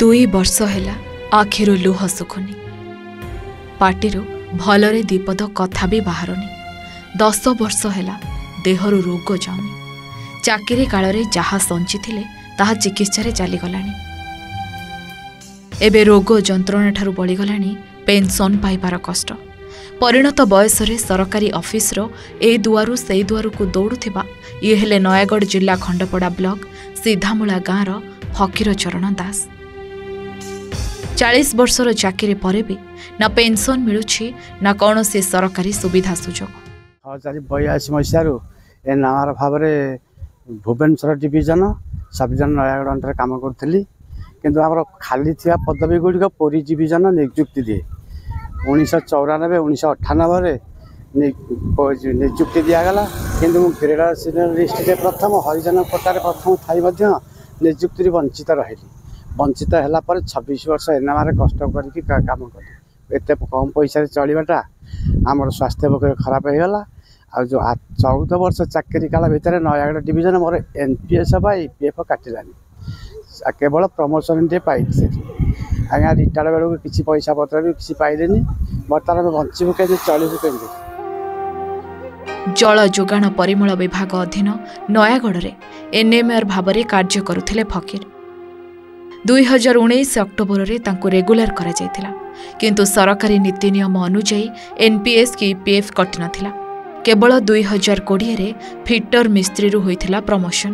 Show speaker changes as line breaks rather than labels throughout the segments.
2 वर्ष हैला आखिरु लुह सुखुनी पाटिरु भलरे दीपद कथा भी बाहरुनी 10 वर्ष हैला देहरु रोग जाउनी चाकरी कालरे जहा संची थिले ताहा चिकित्सा चली गलानी एबे रोग जंत्रणा ठारु बळी गलानी पेंशन पाइबार कष्ट परिणत बयस रे सरकारी ऑफिस रो ए दुआरु से दुआरु को दौड़ुथिबा ये हेले नयागढ़ जिला खंडपड़ा ब्लॉक सीधामूला गाँव रो फकीर चरण दास 40 वर्षर चाकरी परे भी ना पेंशन मिलुछि ना कौन से सरकारी सुविधा सुजोग
1982 मसीह ए नामार भाव Bhubaneswar division sub division Nayagarh अंतर काम करी किंतु आम खाली थी पदवी गुड़िक पुरी डिविजन नियुक्ति दिए 1994 1998 नियुक्ति दिगला किंतु ग्रेड लिस्ट प्रथम हरिजन कोटार प्रथम थी नियुक्ति वंचित रही वंचित है 26 वर्ष एनएमआर कष्ट करम कर कम पैसा चलवाटा आमर स्वास्थ्य पक्ष खराब होगा आ जो 14 वर्ष चाकरी काल भितर नयागढ़ डिविजन मोर एनपीएस ईपीएफ काटिलानी केवल प्रमोशन टे पाई आज्ञा रिटायर बेलू किसी पैसा पत्र भी किसी पाइलेनी बर्तमान बंचू के चलू के
जल जोगाण परिमल विभाग अधीन नयागढ़ रे एनएमआर भाव में कार्य करुथिले फकीर 2019 अक्टोबर रे तांको रेगुलर करा जायतिला किंतु सरकारी नीति नियम अनुसार एनपीएस की ईपीएफ कटि नथिला केवल 2020 रे फिटर मिस्त्री रु होइथिला प्रमोशन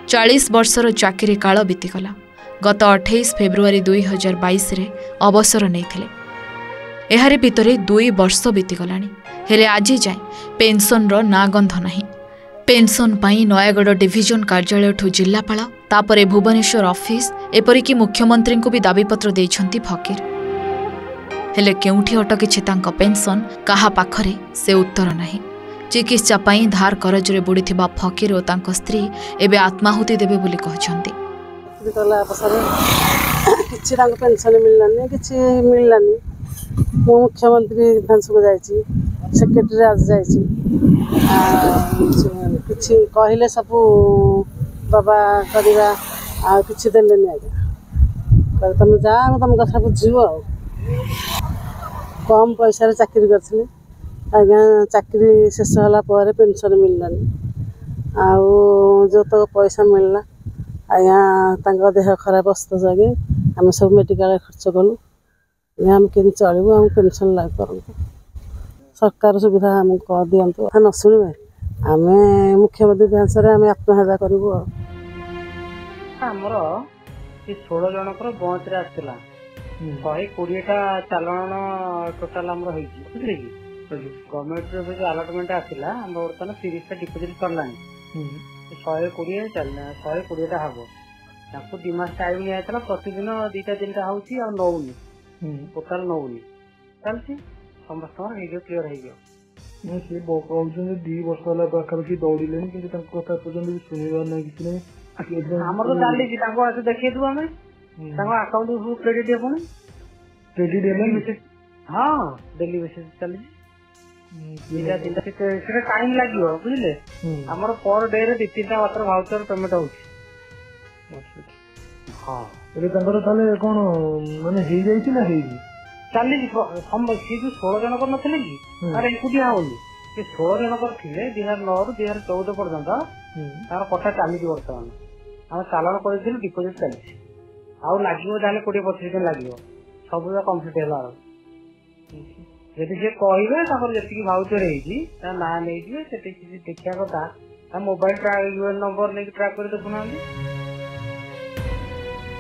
40 वर्षर चाकरी काल बीतीगला गत 28 फेब्रुआरी 2022 रे अवसर नैथिले एहारे भितरे 2 वर्ष बीतीगलानी हेले आज जाए पेंशन रो ना गंध नहीं पेंशन पाई नयागढ़ डिविजन कार्यालय ठू जिलापाल तापरे भुवनेश्वर ऑफिस एपरिकी मुख्यमंत्री को भी दाबीपत्र देइछंती फकीर हेले केउठी अटकी तांको पेंशन काहा पाखरे से उत्तर नहीं चिकित्सा पाई धार करजरे बुड़ीथिबा फकीर और तांको स्त्री एबे आत्माहुति देबे बोली कहछंती
किछि तांको पेंशन मिललानी किछि मिललानी मुख्यमंत्री विधानसभा जाइछि सेक्रेटरी आज जाइछि किछि कहले सब बाबा करिवा आ किछि देलेनी आज्ञा तुम जा तुम कथा बुझिबो कम पैसा रे चाकरी करथिले आज्ञा चाकरी शेष होला पर पेंशन मिललानी आउ जो तो पैसा मिलला आज्ञा तांको देह खराब अवस्था जागे आम सब मेडिकल खर्च कलु आम के चलू आम पेंशन लाग करूँ सरकार सुविधा आमको दिंतु न शुणे आम मुख्यमंत्री विधानसभा आम आत्महत्या करूँ
आमर 16 जनकर बंच रे आसला 120टा चालाण टोटाल आमर होइछि बुझले कि गवर्नमेंट रे जो अलॉटमेंट आसला हम बर्तमान 30टा डिपोजिट करलानी 120 चलना 120टा हबो ताको 2 मास टाइम नि आइतला प्रतिदिन 2टा 3टा होउछि आ नौनी टोटाल नौनी चलछि समस्त वीडियो क्लियर हो गया
से कहते 2 वर्ष वाला पाखापाखि दौड़े कि कथा पर्यटन शुणवार ना कि
आमर तो चली आसे देखिए दू आम अकाउंट क्रेडिट हेबुनी
क्रेडिट
हाँ डेली बेसिस चली टाइम लगे बुझे आमर पर डे रे 2-3टा वाटर भाउचर पेमेंट हो
हाँ कौन माने हो जाइए ना
चली सी जो 16 जनकर नथिले कि अरे एकुटिया होनी से 16 जनकर थिले 2009 रु 2014 पर्यंत तार कथा चली बर्तमान आम चालान कर डिपोजिट चलती आउ लगे जहाँ 20-25 दिन लगे सब कम्प्लीट है जदि सी कहे जी भाउचर हो ना नहीं देखा कथा मोबाइल यूएन नंबर नहीं ट्राक कर देखुना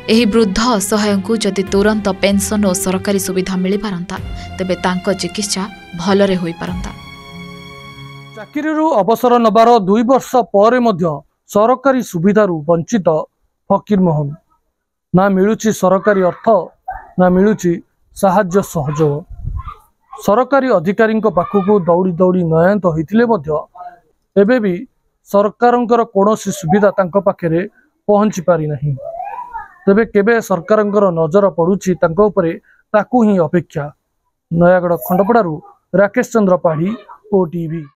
एही वृद्ध असहाय को जदि तुरंत पेंशन और सरकारी सुविधा मिल पारंता तेबे तांको चिकित्सा भलरे होई पारंता
चाकरी अवसर नबार 2 वर्ष पर सरकारी सुविधारू वंचित फकीर मोहन ना मिलुची सरकारी अर्थ ना मिलुची साहाय्य सहयोग सरकारी अधिकारी पाखक दौड़ी दौड़ी नयंत होते एबे भी सरकारंकर कौनसी सुविधा तांको पाखरे पहुंची पारि नहीं तेबे केबे सरकारंकर नजर पड़ुची तांको उपरे ताकू ही अपेक्षा नयागढ़ खंडपड़ारू राकेश चंद्र पाढ़ी ओटीवी।